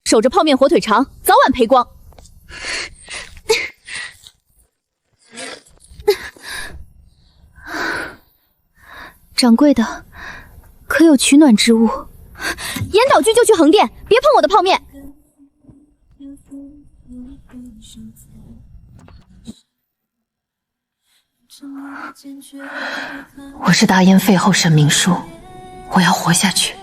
守着泡面火腿肠，早晚赔光。掌柜的，可有取暖之物？严岛君就去横店，别碰我的泡面。我是大燕废后沈明书，我要活下去。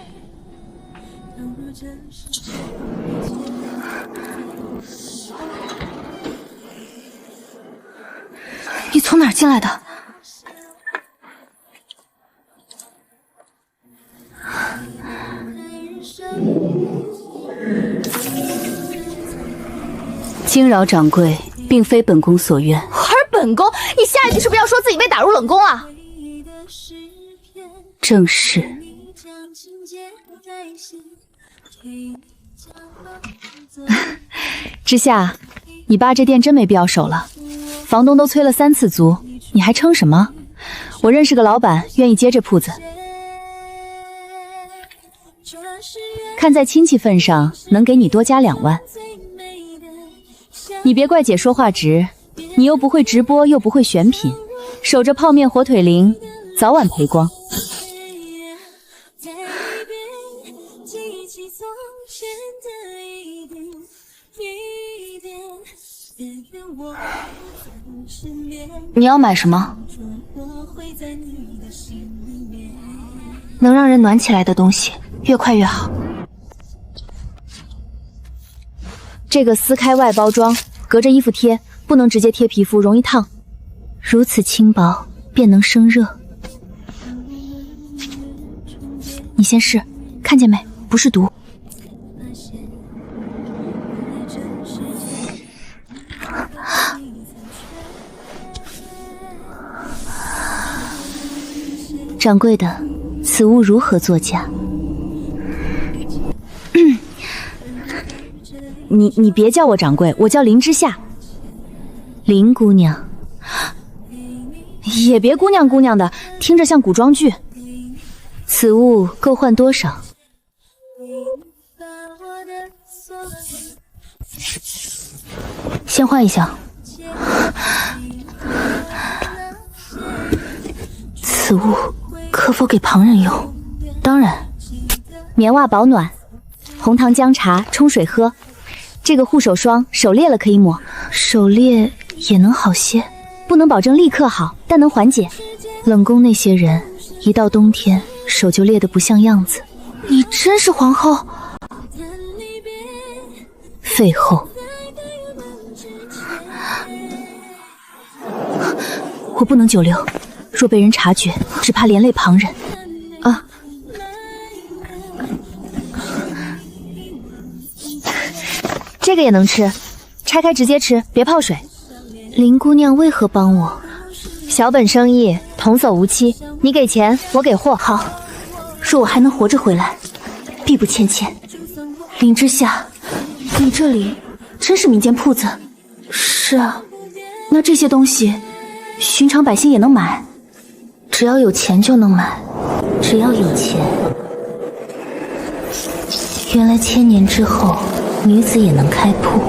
你从哪儿进来的？惊扰掌柜，并非本宫所愿。而本宫，你下一句是不是要说自己被打入冷宫啊？正是。之夏，你爸这店真没必要守了，房东都催了3次租，你还撑什么？我认识个老板，愿意接这铺子。看在亲戚份上，能给你多加2万。你别怪姐说话直，你又不会直播，又不会选品，守着泡面火腿灵，早晚赔光。你要买什么？能让人暖起来的东西，越快越好。这个撕开外包装，隔着衣服贴，不能直接贴皮肤，容易烫。如此轻薄，便能生热。你先试，看见没？不是毒。掌柜的，此物如何作价？你别叫我掌柜，我叫林之夏。林姑娘，也别姑娘姑娘的，听着像古装剧。此物够换多少？先换一下。此物可否给旁人用？当然，棉袜保暖，红糖姜茶冲水喝。这个护手霜手裂了可以抹，手裂也能好些，不能保证立刻好，但能缓解。冷宫那些人一到冬天手就裂得不像样子。你真是皇后？废后。我不能久留，若被人察觉，只怕连累旁人。啊！这个也能吃，拆开直接吃，别泡水。林姑娘为何帮我？小本生意，童叟无欺。你给钱，我给货。好，若我还能活着回来，必不欠欠。林之夏，你这里真是民间铺子？是啊，那这些东西，寻常百姓也能买？只要有钱就能买，只要有钱。原来1000年之后，女子也能开铺。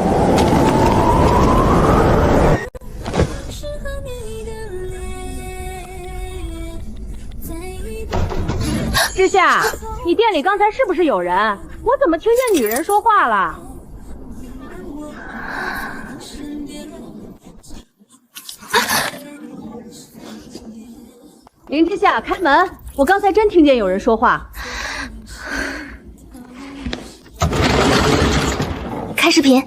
之夏，你店里刚才是不是有人？我怎么听见女人说话了？林之夏，开门！我刚才真听见有人说话。开视频。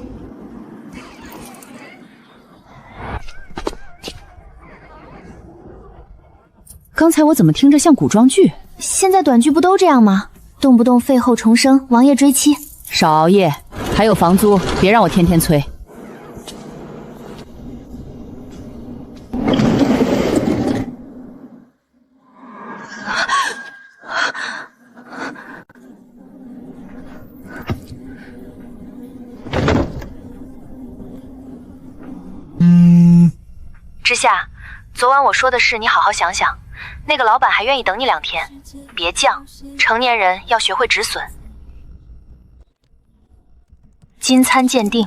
刚才我怎么听着像古装剧？现在短剧不都这样吗？动不动废后重生，王爷追妻。少熬夜，还有房租，别让我天天催。之夏，昨晚我说的事你好好想想。那个老板还愿意等你2天，别犟，成年人要学会止损。金参鉴定。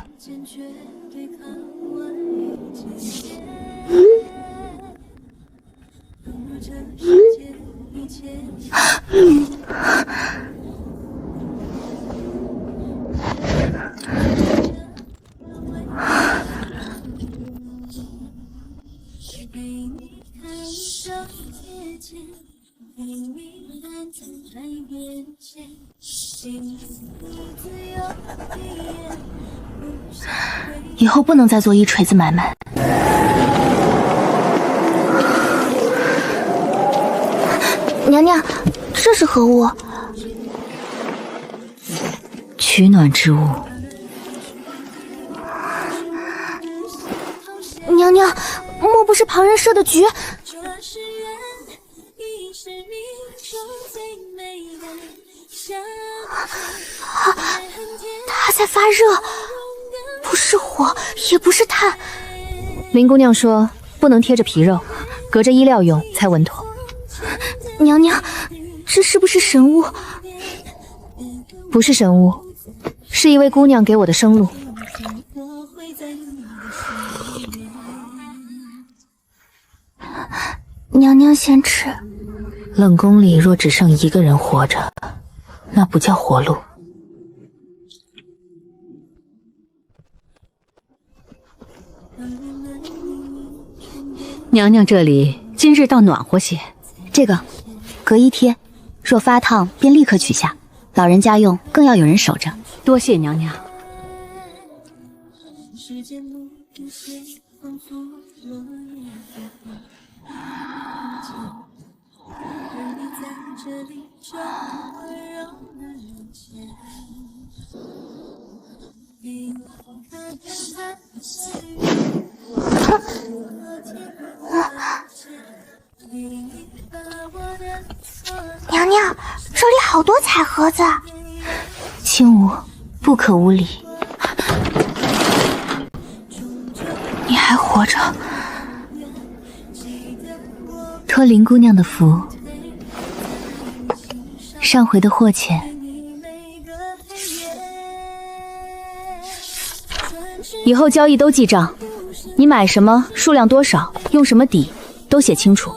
以后不能再做一锤子买卖。娘娘，这是何物？取暖之物。娘娘，莫不是旁人设的局？它在发热，不是火，也不是炭。林姑娘说不能贴着皮肉，隔着衣料用才稳妥。娘娘，这是不是神物？不是神物，是一位姑娘给我的生路。娘娘先吃。冷宫里若只剩一个人活着，那不叫活路。娘娘这里今日倒暖和些。这个隔衣贴，若发烫便立刻取下，老人家用更要有人守着。多谢娘娘。娘娘，这里好多彩盒子。轻舞，不可无礼。你还活着？托林姑娘的福，上回的货钱，以后交易都记账，你买什么，数量多少，用什么底，都写清楚。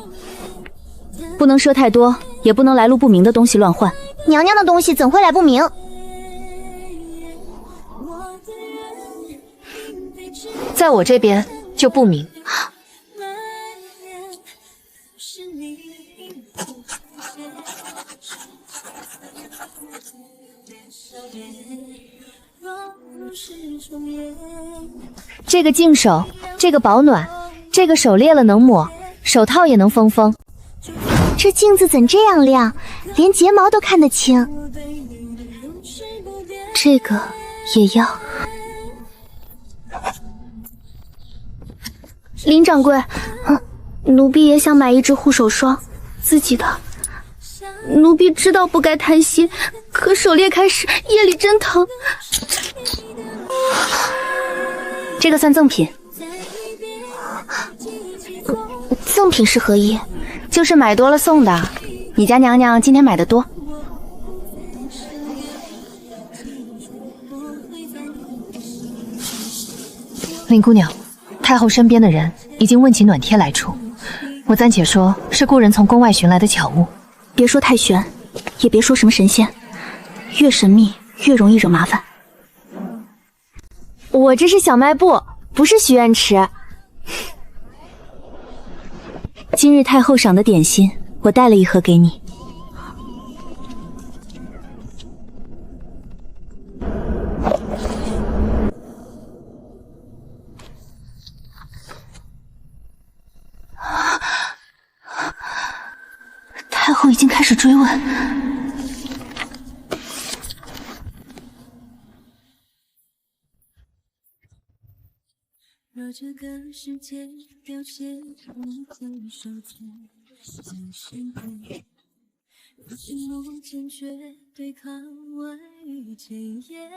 不能赊太多，也不能来路不明的东西乱换。娘娘的东西怎会来不明？在我这边就不明。这个净手，这个保暖，这个手裂了能抹，手套也能封风。这镜子怎这样亮，连睫毛都看得清。这个也要。林掌柜，奴婢也想买一支护手霜，自己的。奴婢知道不该贪心，可手裂开时夜里真疼。这个算赠品。赠品是何意？就是买多了送的。你家娘娘今天买的多。林姑娘，太后身边的人已经问起暖贴来处，我暂且说是故人从宫外寻来的巧物。别说太玄，也别说什么神仙，越神秘越容易惹麻烦。我这是小卖部，不是许愿池。今日太后赏的点心，我带了一盒给你。太后已经开始追问。若这个世界凋谢无痕手残，像身体，如今我坚决对抗外遇前夜。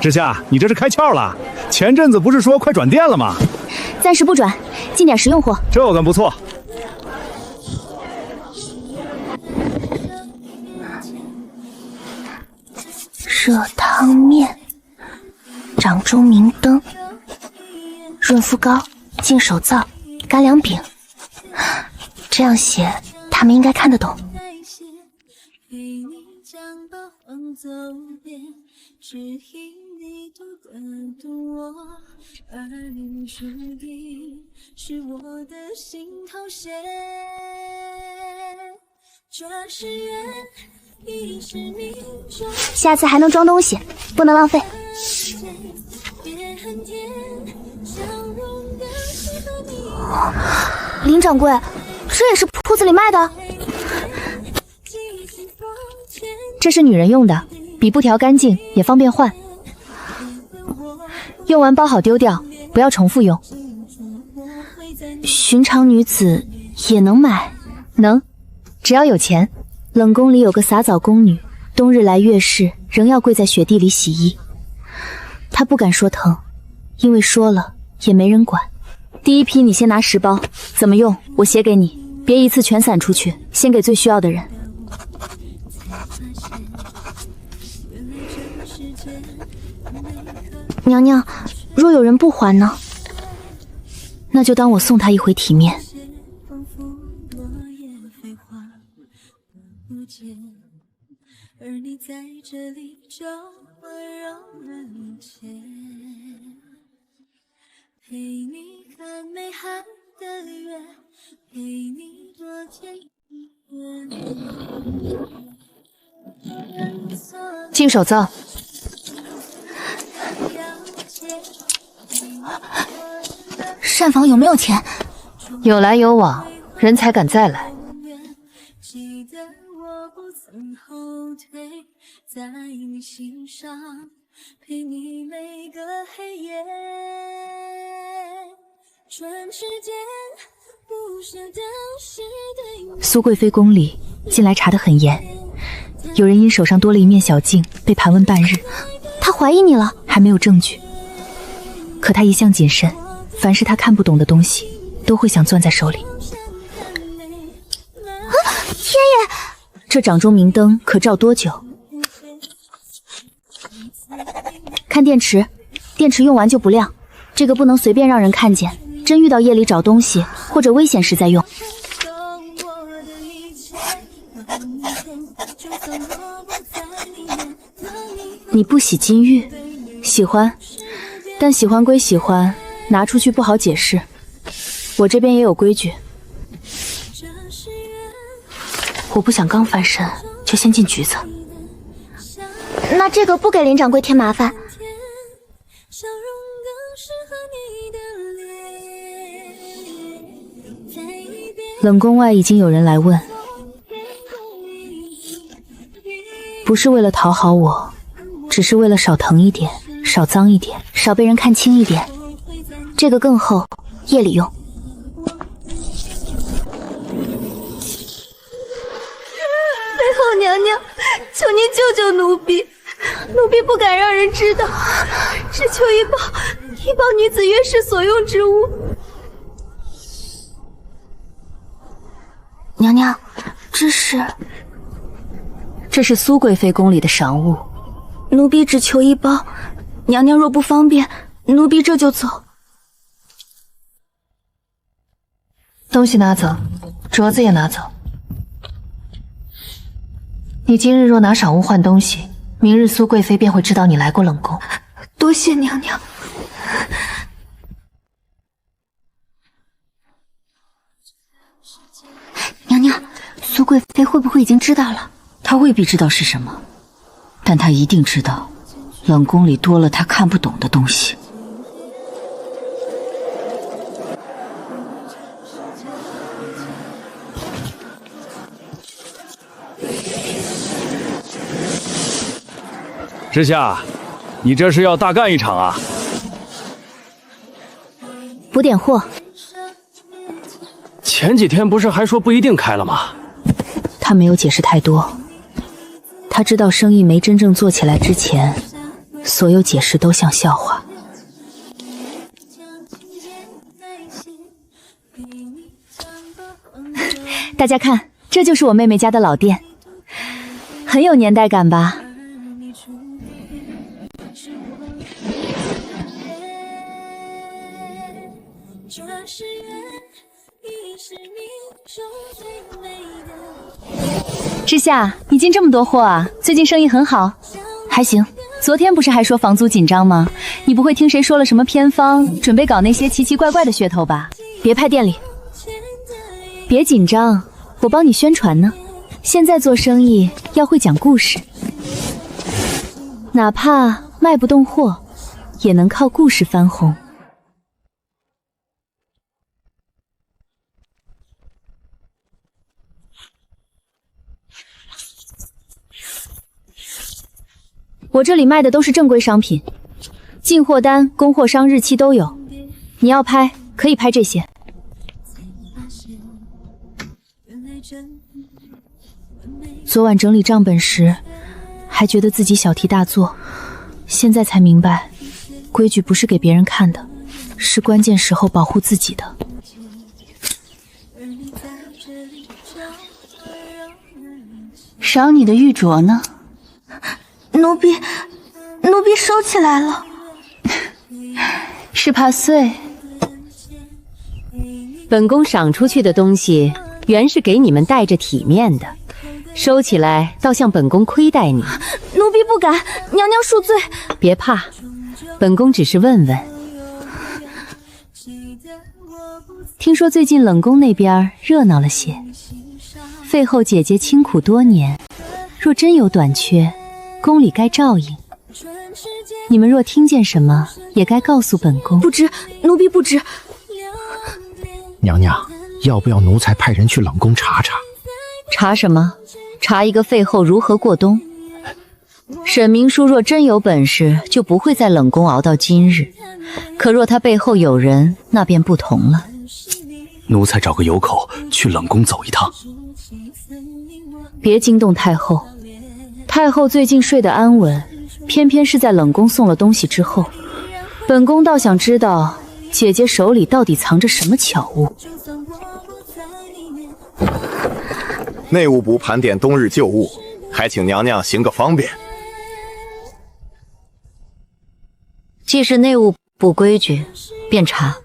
之夏，你这是开窍了？前阵子不是说快转店了吗？暂时不转，进点实用货。这可不错。热汤面、掌中明灯、润肤膏、净手皂、干粮饼。这样写，他们应该看得懂。陪你将八荒走遍，只因你读得懂我，而你注定是我的心头血。这是缘，亦是命中。下次还能装东西，不能浪费。别恨天，笑容更适合你。林掌柜，这也是铺子里卖的？这是女人用的，比布条干净，也方便换。用完包好丢掉，不要重复用。寻常女子也能买？能，只要有钱。冷宫里有个洒澡宫女，冬日来月事，仍要跪在雪地里洗衣。她不敢说疼，因为说了也没人管。第一批你先拿10包，怎么用我写给你，别一次全散出去，先给最需要的人。娘娘，若有人不还呢？那就当我送他一回体面。而你在这里就温柔人间，陪你看美好的月，陪你多甜一点。净手皂。膳房有没有钱？有来有往，人才敢再来。记得我不曾后退，在你心上陪你每个黑夜。转世间不舍的是对。苏贵妃宫里近来查得很严，有人因手上多了一面小镜，被盘问半日。他怀疑你了？还没有证据。可他一向谨慎，凡是他看不懂的东西，都会想攥在手里。天爷！这掌中明灯可照多久？看电池，电池用完就不亮，这个不能随便让人看见，真遇到夜里找东西或者危险时再用。你不喜金玉？喜欢，但喜欢归喜欢，拿出去不好解释。我这边也有规矩。我不想刚翻身就先进局子。那这个不给林掌柜添麻烦。冷宫外已经有人来问，不是为了讨好我，只是为了少疼一点，少脏一点，少被人看轻一点。这个更厚，夜里用。太后娘娘，求您救救奴婢，奴婢不敢让人知道，只求一包女子约誓所用之物。娘娘，这是苏贵妃宫里的赏物，奴婢只求一包，娘娘若不方便，奴婢这就走。东西拿走，镯子也拿走。你今日若拿赏物换东西，明日苏贵妃便会知道你来过冷宫。多谢娘娘。娘娘，苏贵妃会不会已经知道了？她未必知道是什么，但她一定知道，冷宫里多了她看不懂的东西。之夏，你这是要大干一场啊？补点货。前几天不是还说不一定开了吗？他没有解释太多，他知道生意没真正做起来之前，所有解释都像笑话。大家看，这就是我妹妹家的老店，很有年代感吧？之夏，你进这么多货啊？最近生意很好？还行。昨天不是还说房租紧张吗？你不会听谁说了什么偏方，准备搞那些奇奇怪怪的噱头吧？别拍店里。别紧张，我帮你宣传呢。现在做生意要会讲故事，哪怕卖不动货，也能靠故事翻红。我这里卖的都是正规商品，进货单、供货商日期都有。你要拍，可以拍这些。昨晚整理账本时，还觉得自己小题大做，现在才明白，规矩不是给别人看的，是关键时候保护自己的。赏你的玉镯呢？奴婢收起来了。是怕碎。本宫赏出去的东西，原是给你们带着体面的，收起来倒像本宫亏待你。奴婢不敢，娘娘恕罪。别怕，本宫只是问问。听说最近冷宫那边热闹了些，废后姐姐清苦多年，若真有短缺，宫里该照应。你们若听见什么，也该告诉本宫。不知，奴婢不知。娘娘，要不要奴才派人去冷宫查查？查什么？查一个废后如何过冬。沈明书若真有本事，就不会在冷宫熬到今日。可若他背后有人，那便不同了。奴才找个由口去冷宫走一趟。别惊动太后，太后最近睡得安稳，偏偏是在冷宫送了东西之后。本宫倒想知道姐姐手里到底藏着什么巧物。内务部盘点冬日旧物，还请娘娘行个方便。既是内务部规矩，便查。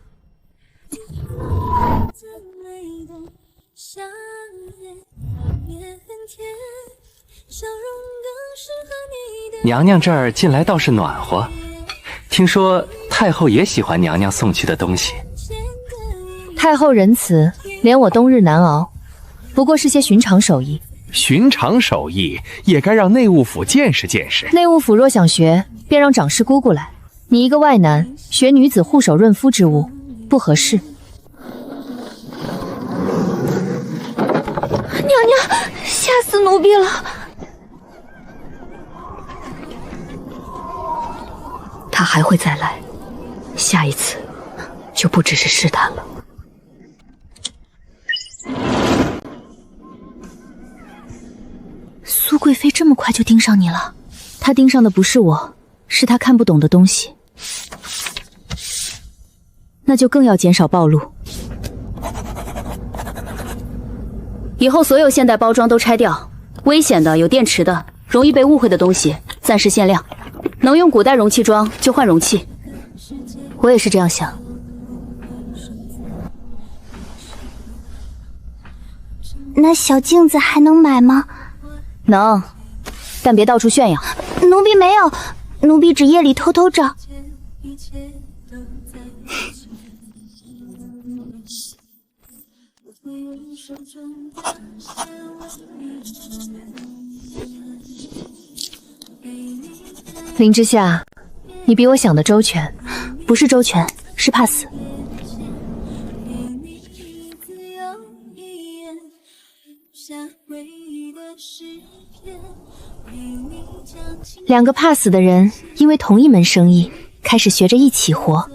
娘娘这儿近来倒是暖和，听说太后也喜欢娘娘送去的东西。太后仁慈，连我冬日难熬，不过是些寻常手艺。寻常手艺也该让内务府见识见识。内务府若想学，便让长师姑姑来。你一个外男，学女子护手润肤之物，不合适。娘娘，吓死奴婢了！他还会再来，下一次就不只是试探了。苏贵妃这么快就盯上你了？她盯上的不是我，是她看不懂的东西。那就更要减少暴露。以后所有现代包装都拆掉，危险的、有电池的、容易被误会的东西暂时限量。能用古代容器装就换容器。我也是这样想。那小镜子还能买吗？能，但别到处炫耀。奴婢没有，奴婢只夜里偷偷照。林之夏，你比我想的周全，不是周全，是怕死。两个怕死的人，因为同一门生意，开始学着一起活。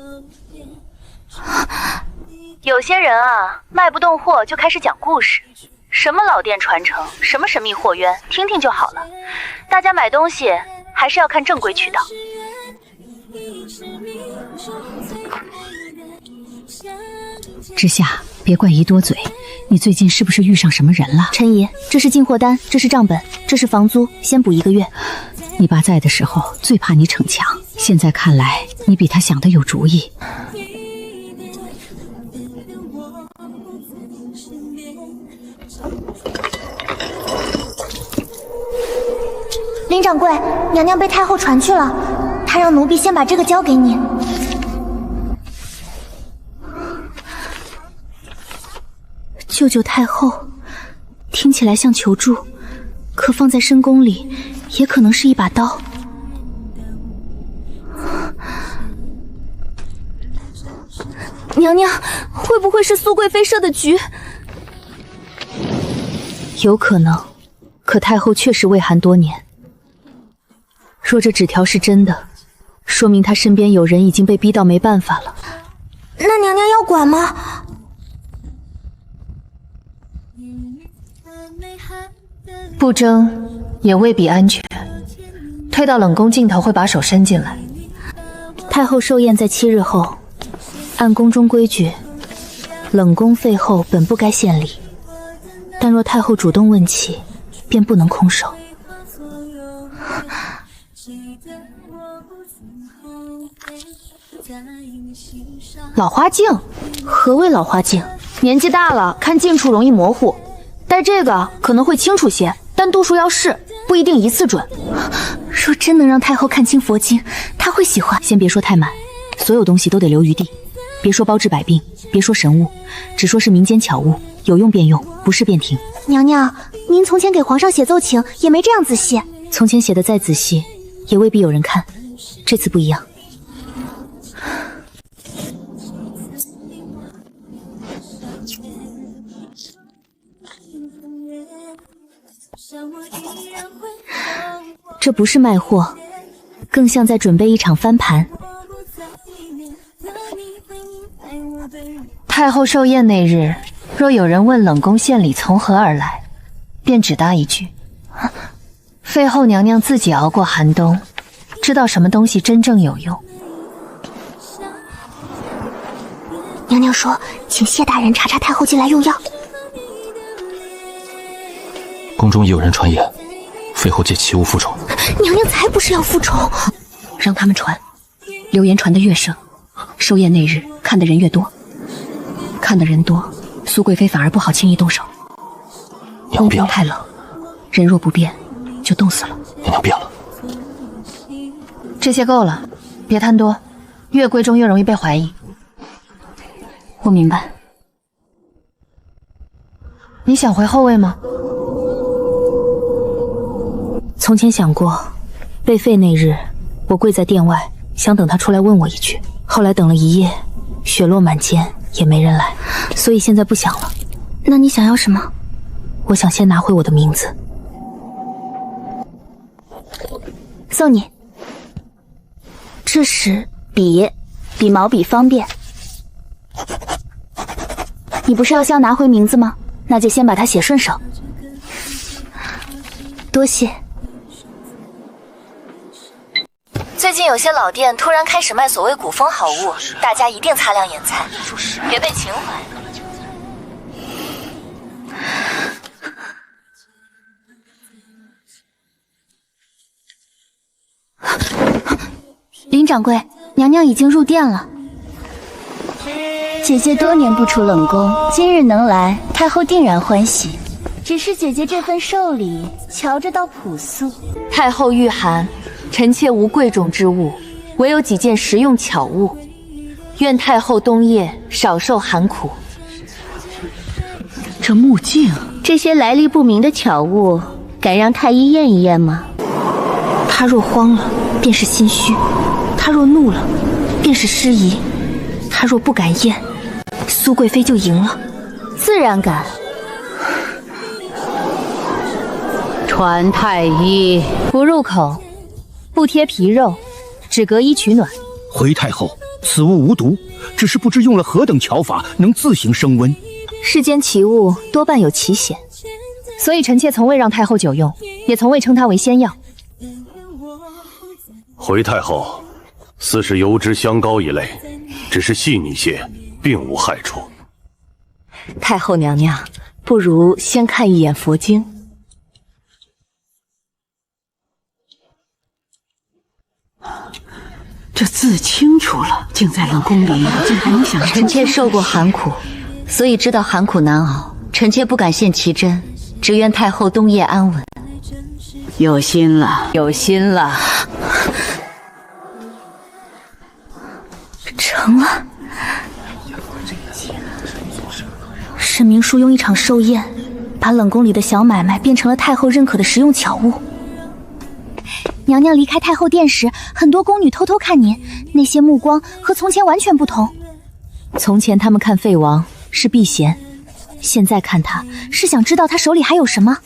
有些人啊，卖不动货就开始讲故事，什么老店传承，什么神秘货源，听听就好了。大家买东西还是要看正规渠道。之夏，别怪姨多嘴，你最近是不是遇上什么人了？陈姨，这是进货单，这是账本，这是房租，先补1个月。你爸在的时候最怕你逞强，现在看来你比他想的有主意。林掌柜，娘娘被太后传去了，她让奴婢先把这个交给你。救救太后，听起来像求助，可放在深宫里，也可能是一把刀。娘娘，会不会是苏贵妃设的局？有可能，可太后确实畏寒多年。若这纸条是真的，说明她身边有人已经被逼到没办法了。那娘娘要管吗？不争也未必安全，推到冷宫尽头会把手伸进来。太后寿宴在7日后，按宫中规矩，冷宫废后本不该献礼，但若太后主动问起，便不能空手。老花镜？何谓老花镜？年纪大了，看近处容易模糊，戴这个可能会清楚些，但度数要试，不一定一次准。若真能让太后看清佛经，她会喜欢。先别说太满，所有东西都得留余地，别说包治百病，别说神物，只说是民间巧物，有用便用，不是便停。娘娘，您从前给皇上写奏请也没这样仔细。从前写的再仔细，也未必有人看，这次不一样。这不是卖货，更像在准备一场翻盘。太后寿宴那日，若有人问冷宫献礼从何而来，便只答一句：废后娘娘自己熬过寒冬，知道什么东西真正有用。娘娘说，请谢大人查查太后进来用药。宫中有人传言，废后借其物复仇。娘娘才不是要复仇，让他们传，流言传得越盛，寿宴那日看的人越多，看的人多，苏贵妃反而不好轻易动手。娘变了，太冷，人若不变，就冻死了。娘变了，这些够了，别贪多，越贵重越容易被怀疑。我明白。你想回后位吗？从前想过，被废那日，我跪在殿外，想等他出来问我一句。后来等了一夜，血落满肩，也没人来，所以现在不想了。那你想要什么？我想先拿回我的名字。送你。这是笔，比毛笔方便。你不是要先拿回名字吗？那就先把它写顺手。多谢。最近有些老店突然开始卖所谓古风好物，大家一定擦亮眼才，别被情怀。林掌柜，娘娘已经入殿了。姐姐多年不出冷宫，今日能来，太后定然欢喜。只是姐姐这份寿礼，瞧着倒朴素。太后御寒，臣妾无贵重之物，唯有几件实用巧物。愿太后冬夜少受寒苦。这木镜，这些来历不明的巧物，敢让太医验一验吗？他若慌了，便是心虚；他若怒了，便是失仪；他若不敢验，苏贵妃就赢了。自然敢。传太医，不入口，不贴皮肉，只隔衣取暖。回太后，此物无毒，只是不知用了何等巧法，能自行升温。世间奇物多半有奇险，所以臣妾从未让太后久用，也从未称它为仙药。回太后，似是油脂香膏一类，只是细腻些，并无害处。太后娘娘，不如先看一眼佛经。这字清楚了，竟在冷宫里，竟还能想出。臣妾受过寒苦，所以知道寒苦难熬。臣妾不敢献奇珍，只愿太后冬夜安稳。有心了，有心了。成了。沈明书用一场寿宴，把冷宫里的小买卖变成了太后认可的实用巧物。娘娘离开太后殿时，很多宫女偷偷看您，那些目光和从前完全不同。从前他们看废王是避嫌，现在看他是想知道他手里还有什么。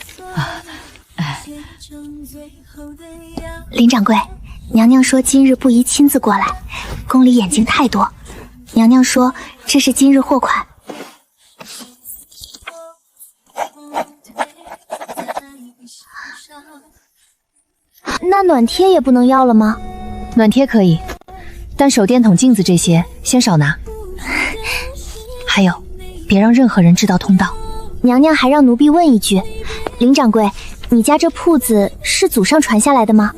林掌柜，娘娘说今日不宜亲自过来，宫里眼睛太多。娘娘说这是今日货款。那暖贴也不能要了吗？暖贴可以，但手电筒、镜子这些先少拿。还有，别让任何人知道通道。娘娘还让奴婢问一句，林掌柜，你家这铺子是祖上传下来的吗？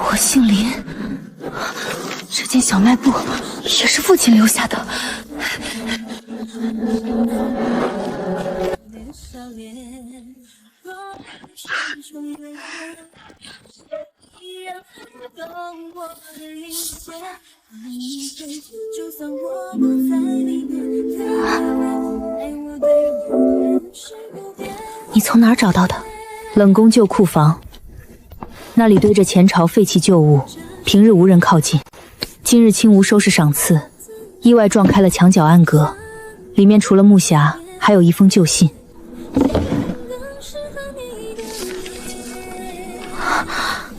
我姓林，这件小卖部也是父亲留下的。你从哪儿找到的？冷宫旧库房，那里堆着前朝废弃旧物，平日无人靠近。今日轻无收拾赏赐，意外撞开了墙角暗格，里面除了木匣，还有一封旧信。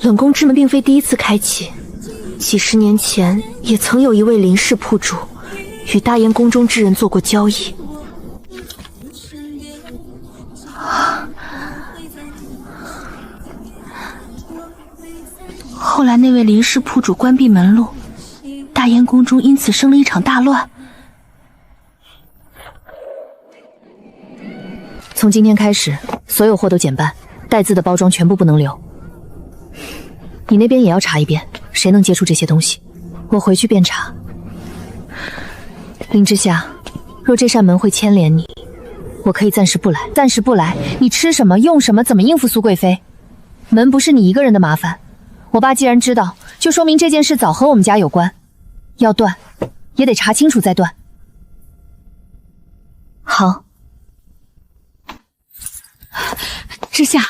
冷宫之门并非第一次开启，几十年前也曾有一位林氏铺主与大燕宫中之人做过交易。后来那位林氏铺主关闭门路，大燕宫中因此生了一场大乱。从今天开始，所有货都减半，带字的包装全部不能留。你那边也要查一遍，谁能接触这些东西，我回去便查。林之夏，若这扇门会牵连你，我可以暂时不来。暂时不来，你吃什么用什么，怎么应付苏贵妃？门不是你一个人的麻烦，我爸既然知道，就说明这件事早和我们家有关，要断也得查清楚再断。好。之夏，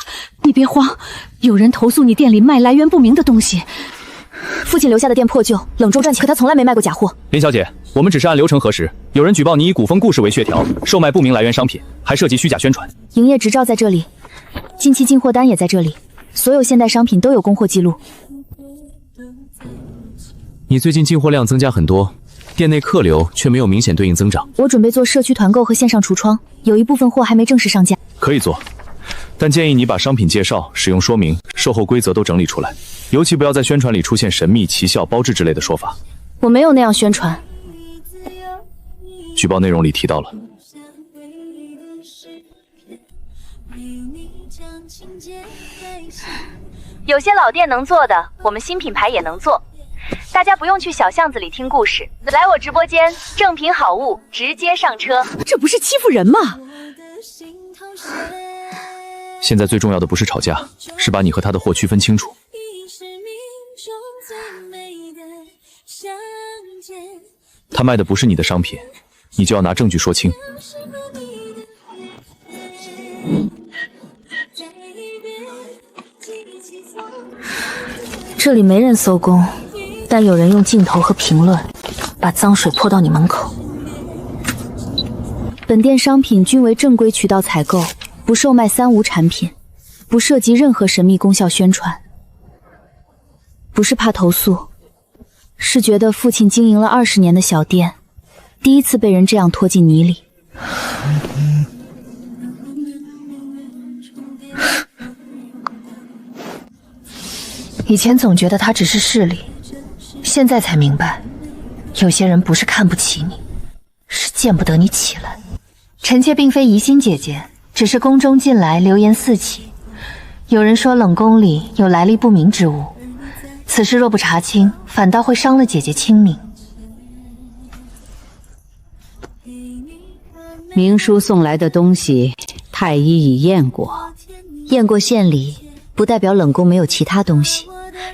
你别慌，有人投诉你店里卖来源不明的东西。父亲留下的店破旧，冷重赚钱，可他从来没卖过假货。林小姐，我们只是按流程核实，有人举报你以古风故事为噱头，售卖不明来源商品，还涉及虚假宣传。营业执照在这里，近期进货单也在这里，所有现代商品都有供货记录。你最近进货量增加很多，店内客流却没有明显对应增长。我准备做社区团购和线上橱窗，有一部分货还没正式上架。可以做，但建议你把商品介绍、使用说明、售后规则都整理出来，尤其不要在宣传里出现神秘、奇效、包治之类的说法。我没有那样宣传。举报内容里提到了。有些老店能做的，我们新品牌也能做。大家不用去小巷子里听故事，来我直播间，正品好物直接上车。这不是欺负人吗？现在最重要的不是吵架，是把你和他的货区分清楚。他卖的不是你的商品，你就要拿证据说清。这里没人搜工，但有人用镜头和评论把脏水泼到你门口。本店商品均为正规渠道采购，不售卖三无产品，不涉及任何神秘功效宣传。不是怕投诉，是觉得父亲经营了20年的小店，第一次被人这样拖进泥里。以前总觉得他只是势利，现在才明白，有些人不是看不起你，是见不得你起来。臣妾并非疑心姐姐，只是宫中近来流言四起，有人说冷宫里有来历不明之物，此事若不查清，反倒会伤了姐姐清明。明叔送来的东西，太医已验过，验过献礼，不代表冷宫没有其他东西。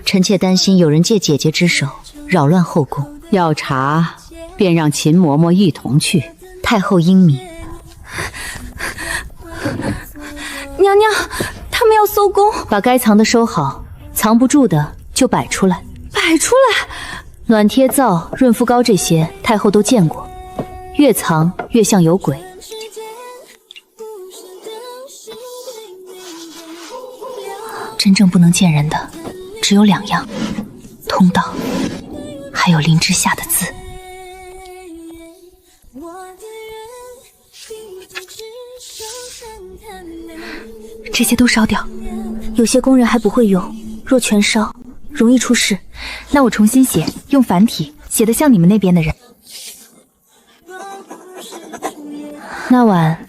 臣妾担心有人借姐姐之手扰乱后宫。要查，便让秦嬷嬷一同去。太后英明。娘娘，他们要搜宫，把该藏的收好，藏不住的就摆出来。摆出来。暖贴皂、润肤膏这些，太后都见过，越藏越像有鬼。真正不能见人的，只有2样：通道，还有林之夏的字。这些都烧掉，有些工人还不会用，若全烧，容易出事。那我重新写，用繁体写得像你们那边的人。那晚，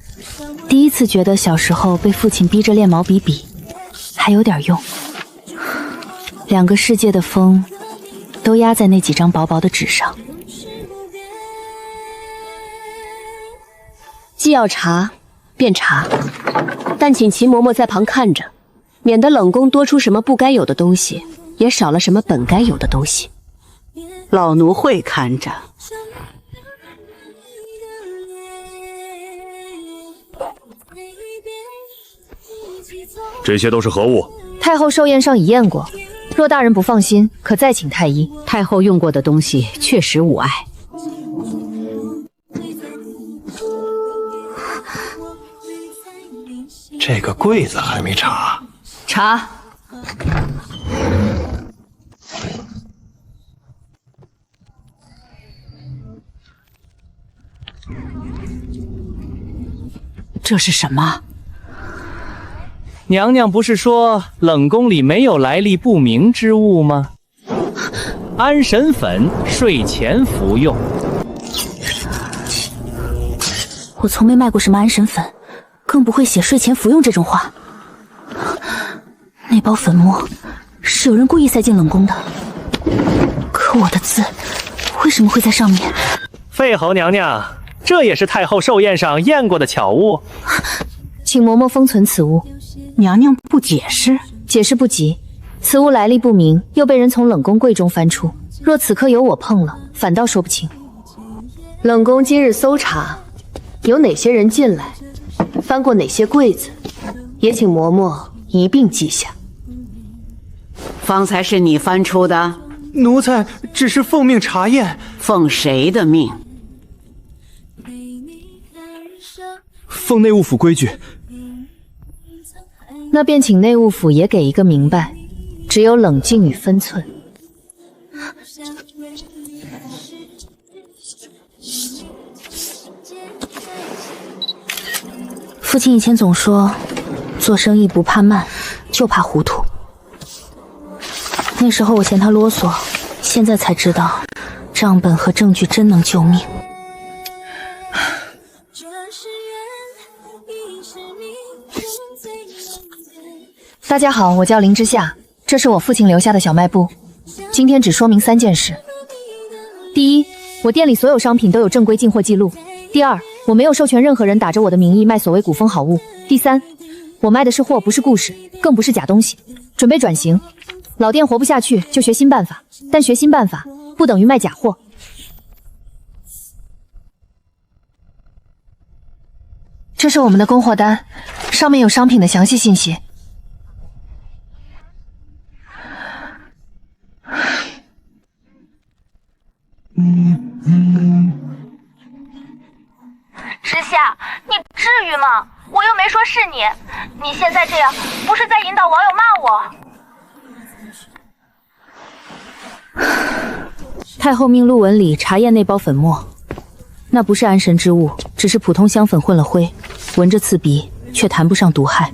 第一次觉得小时候被父亲逼着练毛笔笔，还有点用。2个世界的风，都压在那几张薄薄的纸上。既要查，便查，但请秦嬷嬷在旁看着，免得冷宫多出什么不该有的东西，也少了什么本该有的东西。老奴会看着。这些都是何物？太后寿宴上已验过，若大人不放心，可再请太医。太后用过的东西确实无碍。这个柜子还没查。查。这是什么？娘娘不是说冷宫里没有来历不明之物吗？安神粉，睡前服用。我从没卖过什么安神粉，更不会写睡前服用这种话。那包粉末是有人故意塞进冷宫的，可我的字为什么会在上面？废侯娘娘，这也是太后寿宴上验过的巧物，请嬷嬷封存此物。娘娘不解释，解释不急，此物来历不明，又被人从冷宫柜中翻出，若此刻有我碰了，反倒说不清。冷宫今日搜查，有哪些人进来，翻过哪些柜子，也请嬷嬷一并记下。方才是你翻出的？奴才只是奉命查验。奉谁的命？奉内务府规矩。那便请内务府也给一个明白，只有冷静与分寸。父亲以前总说，做生意不怕慢，就怕糊涂。那时候我嫌他啰嗦，现在才知道，账本和证据真能救命。大家好，我叫林之夏，这是我父亲留下的小卖部。今天只说明3件事：第一，我店里所有商品都有正规进货记录；第二，我没有授权任何人打着我的名义卖所谓古风好物；第三，我卖的是货，不是故事，更不是假东西。准备转型，老店活不下去就学新办法，但学新办法不等于卖假货。这是我们的供货单，上面有商品的详细信息。之夏，你至于吗？我又没说是你，你现在这样不是在引导网友骂我？太后命陆文里查验那包粉末，那不是安神之物，只是普通香粉混了灰，闻着刺鼻，却谈不上毒害。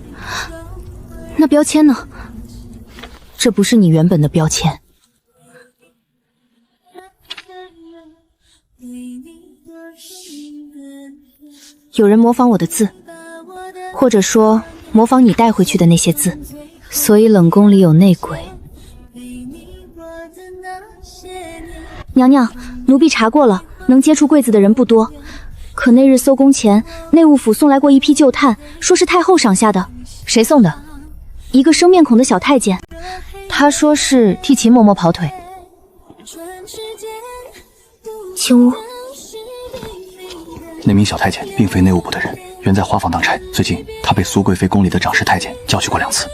那标签呢？这不是你原本的标签。有人模仿我的字，或者说模仿你带回去的那些字，所以冷宫里有内鬼。娘娘，奴婢查过了，能接触柜子的人不多，可那日搜宫前，内务府送来过一批旧炭，说是太后赏下的。谁送的？一个生面孔的小太监。他说是替秦嬷嬷跑腿。青乌，那名小太监并非内务部的人，原在花房当差。最近他被苏贵妃宫里的长侍太监叫去过2次。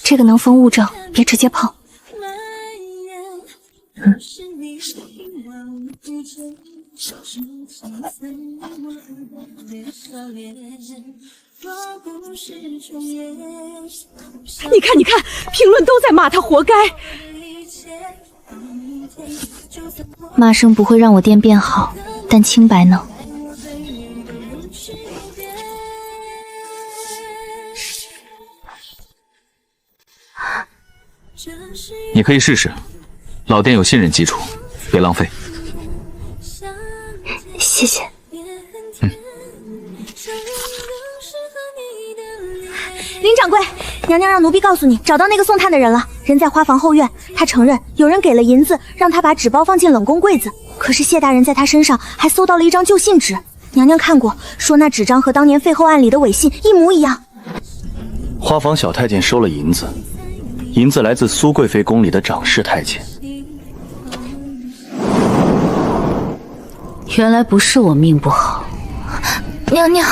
这个能封物证，别直接碰。你看，评论都在骂他活该。骂声不会让我店变好，但清白能。你可以试试，老店有信任基础，别浪费。谢谢。林掌柜，娘娘让奴婢告诉你，找到那个送炭的人了，人在花房后院。他承认有人给了银子，让他把纸包放进冷宫柜子。可是谢大人在他身上还搜到了一张旧信纸，娘娘看过，说那纸张和当年废后案里的伪信一模一样。花房小太监收了银子，银子来自苏贵妃宫里的长侍太监。原来不是我命不好，娘娘。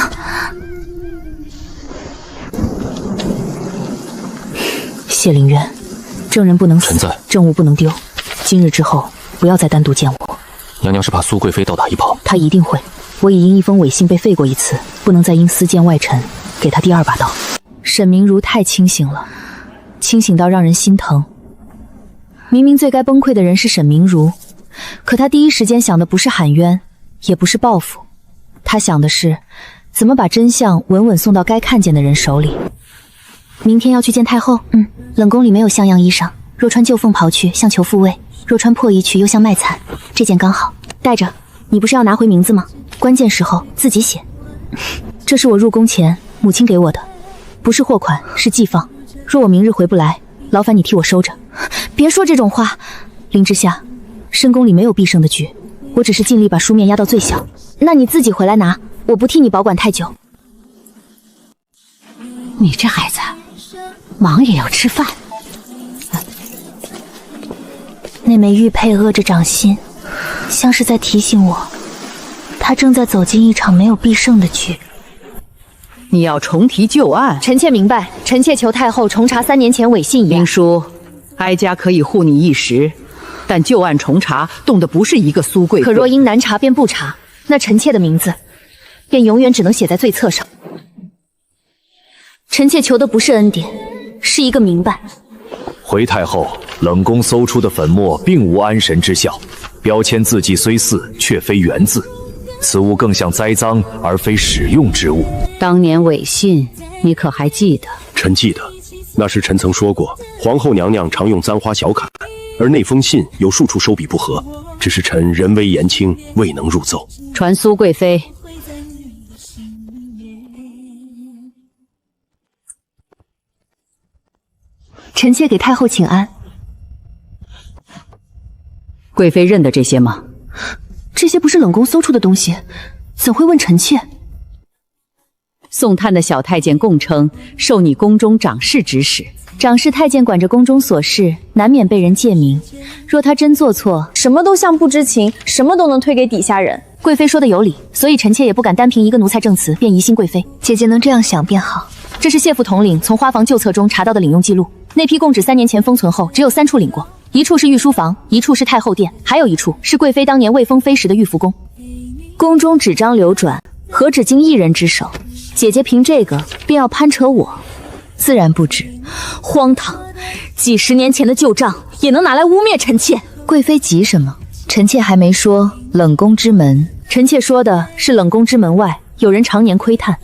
谢凌渊，证人不能死，臣在，证物不能丢。今日之后，不要再单独见我。娘娘是怕苏贵妃倒打一耙，她一定会。我已因一封伪信被废过一次，不能再因私见外臣给她第2把刀。沈明如太清醒了，清醒到让人心疼。明明最该崩溃的人是沈明如，可他第一时间想的不是喊冤，也不是报复，他想的是怎么把真相稳稳送到该看见的人手里。明天要去见太后。冷宫里没有像样衣裳，若穿旧凤袍去，像求复位；若穿破衣去，又像卖惨。这件刚好，带着。你不是要拿回名字吗？关键时候自己写。这是我入宫前母亲给我的，不是货款，是寄放。若我明日回不来，劳烦你替我收着。别说这种话。林之夏，深宫里没有必胜的局，我只是尽力把书面压到最小。那你自己回来拿，我不替你保管太久。你这孩子，忙也要吃饭。那枚玉佩扼着掌心，像是在提醒我，他正在走进一场没有必胜的局。你要重提旧案？臣妾明白，臣妾求太后重查3年前伪信一案。明叔，哀家可以护你一时，但旧案重查，动的不是一个苏贵妃。可若因难查便不查，那臣妾的名字便永远只能写在罪册上。臣妾求的不是恩典，是一个明白。回太后，冷宫搜出的粉末并无安神之效，标签字迹虽似，却非原字，此物更像栽赃而非使用之物。当年伪信，你可还记得？臣记得，那时臣曾说过，皇后娘娘常用簪花小砍，而那封信有数处收笔不合，只是臣人微言轻，未能入奏。传苏贵妃。臣妾给太后请安。贵妃认得这些吗？这些不是冷宫搜出的东西，怎会问臣妾？送炭的小太监供称，受你宫中长侍指使。长侍太监管着宫中琐事，难免被人借名。若他真做错，什么都像不知情，什么都能推给底下人。贵妃说的有理，所以臣妾也不敢单凭一个奴才证词便疑心贵妃。姐姐能这样想便好。这是谢副统领从花房旧册中查到的领用记录，那批供纸3年前封存后，只有3处领过，一处是御书房，一处是太后殿，还有一处是贵妃当年未封妃时的御福宫。宫中纸张流转，何止经一人之手？姐姐凭这个便要攀扯我，自然不止。荒唐！几10年前的旧账也能拿来污蔑臣妾？贵妃急什么？臣妾还没说冷宫之门，臣妾说的是冷宫之门外有人常年窥探。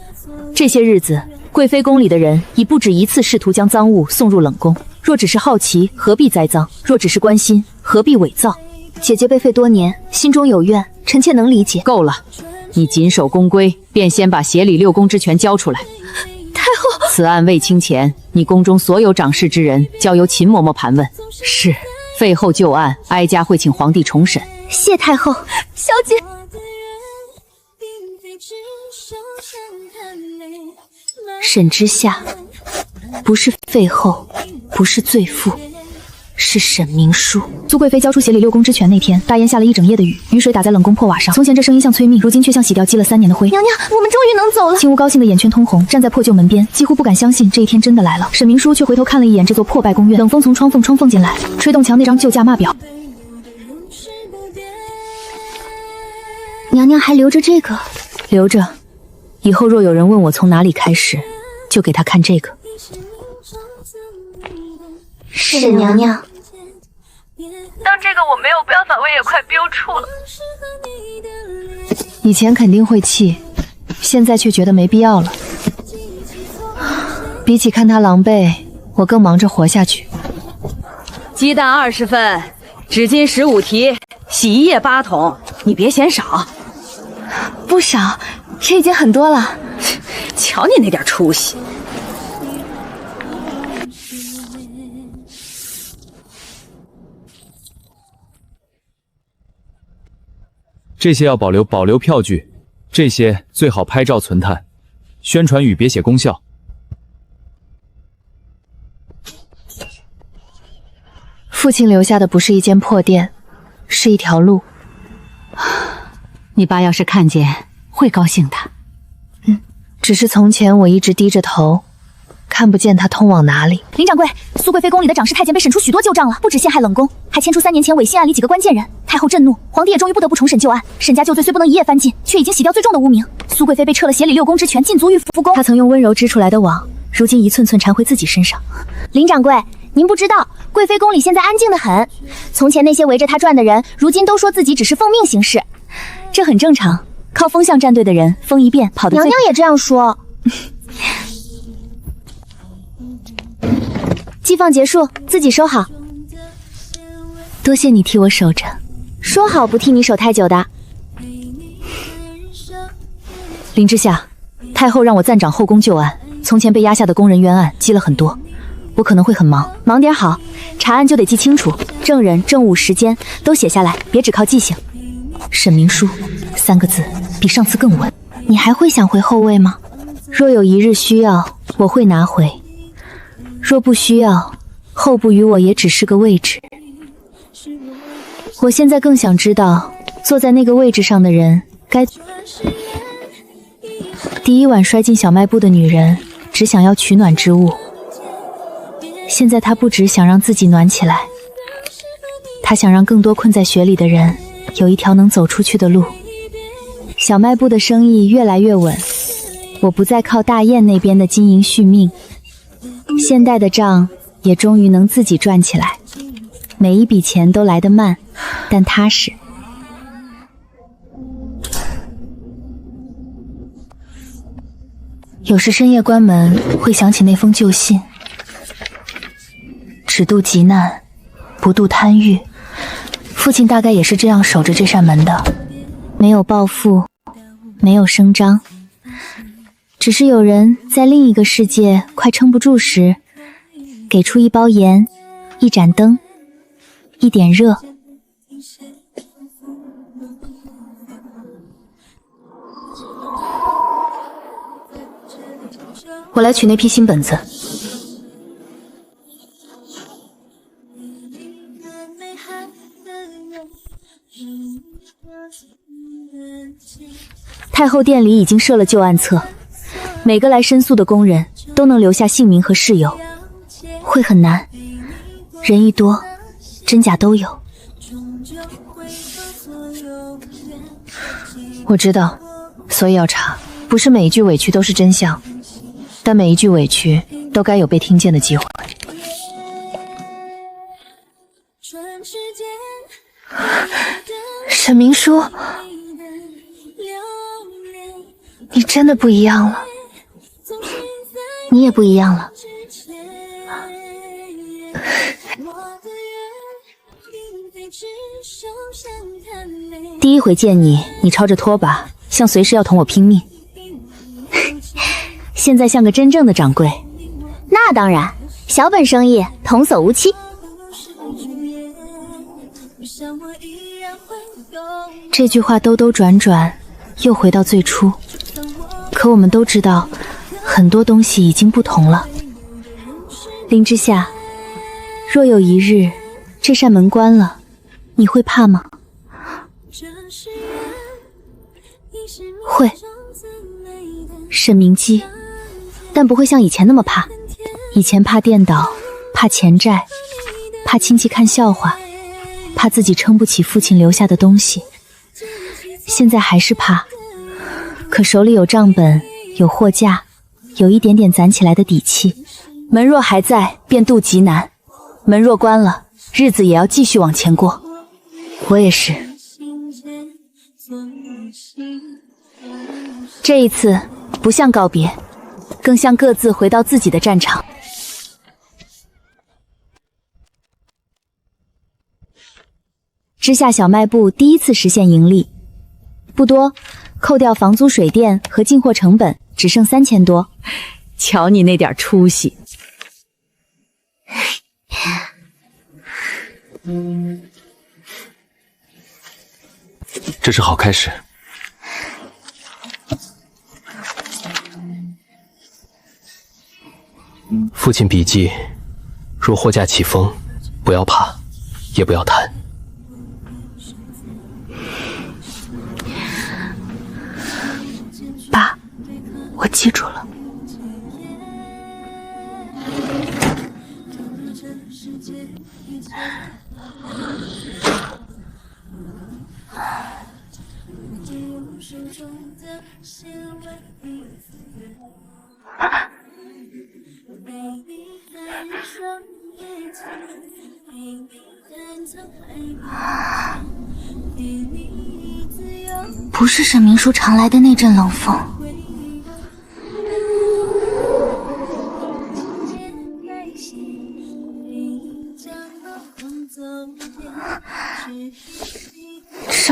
这些日子，贵妃宫里的人已不止一次试图将赃物送入冷宫。若只是好奇，何必栽赃？若只是关心，何必伪造？姐姐被废多年，心中有怨，臣妾能理解。够了，你谨守宫规，便先把协理6宫之权交出来。太后，此案未清前，你宫中所有掌事之人交由秦嬷嬷盘问。是，废后旧案，哀家会请皇帝重审。谢太后。小姐，沈之夏不是废后，不是罪妇，是沈明书。苏贵妃交出协理六宫之权那天，大燕下了一整夜的雨，雨水打在冷宫破瓦上。从前这声音像催命，如今却像洗掉积了3年的灰。娘娘，我们终于能走了。青乌高兴的眼圈通红，站在破旧门边，几乎不敢相信这一天真的来了。沈明书却回头看了一眼这座破败宫院，冷风从窗缝进来，吹动墙那张旧价码表。娘娘还留着这个？留着，以后若有人问我从哪里开始，就给他看这个。是娘娘。当这个我没有标法位也快标出了。以前肯定会气，现在却觉得没必要了。比起看他狼狈，我更忙着活下去。鸡蛋20份，纸巾15提，洗衣液8桶，你别嫌少。不少，这已经很多了。瞧你那点出息！这些要保留票据，这些最好拍照存探，宣传语别写功效。父亲留下的不是一间破店，是一条路。你爸要是看见，会高兴的。只是从前我一直低着头，看不见他通往哪里。林掌柜，苏贵妃宫里的长侍太监被审出许多旧账了，不止陷害冷宫，还牵出3年前违信案里几个关键人。太后震怒，皇帝也终于不得不重审旧案。沈家旧罪虽不能一夜翻尽，却已经洗掉最重的污名。苏贵妃被撤了协理六宫之权，禁足于福宫。她曾用温柔织出来的网，如今一寸寸缠回自己身上。林掌柜，您不知道，贵妃宫里现在安静得很。从前那些围着她转的人，如今都说自己只是奉命行事。这很正常，靠风向站队的人，风一变跑得最。娘娘也这样说。祭放结束，自己收好。多谢你替我守着，说好不替你守太久的。林之夏，太后让我暂掌后宫旧案，从前被压下的宫人冤案积了很多，我可能会很忙，忙点好，查案就得记清楚，证人、证物、时间都写下来，别只靠记性。沈明书3个字，比上次更稳。你还会想回后位吗？若有一日需要，我会拿回；若不需要，后部于我也只是个位置。我现在更想知道，坐在那个位置上的人该……第一晚摔进小卖部的女人，只想要取暖之物。现在她不只想让自己暖起来，她想让更多困在雪里的人有一条能走出去的路。小卖部的生意越来越稳，我不再靠大雁那边的金银续命，现代的账也终于能自己赚起来。每一笔钱都来得慢，但踏实。有时深夜关门，会想起那封旧信，只渡急难，不渡贪欲。父亲大概也是这样守着这扇门的，没有暴富，没有声张，只是有人在另一个世界快撑不住时，给出一包盐，一盏灯，一点热。我来取那批新本子。太后殿里已经设了旧案册，每个来申诉的工人都能留下姓名和事由。会很难，人一多，真假都有。我知道，所以要查。不是每一句委屈都是真相，但每一句委屈都该有被听见的机会。沈明书，你真的不一样了，你也不一样了。第一回见你，你抄着拖把，像随时要同我拼命。现在像个真正的掌柜。那当然，小本生意童叟无欺。这句话兜兜转转，又回到最初。可我们都知道，很多东西已经不同了。林之夏，若有一日这扇门关了，你会怕吗？会。沈明基，但不会像以前那么怕。以前怕电倒，怕钱债，怕亲戚看笑话，怕自己撑不起父亲留下的东西。现在还是怕，可手里有账本，有货架，有一点点攒起来的底气。门若还在，便渡极难；门若关了，日子也要继续往前过。我也是。这一次不像告别，更像各自回到自己的战场。之夏小卖部第一次实现盈利，不多，扣掉房租、水电和进货成本，只剩3000多。瞧你那点出息！这是好开始。父亲笔记：若货架起风，不要怕，也不要谈。爸，我记住了。不是沈明书常来的那阵冷风。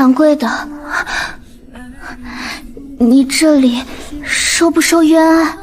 掌柜的，你这里收不收冤案？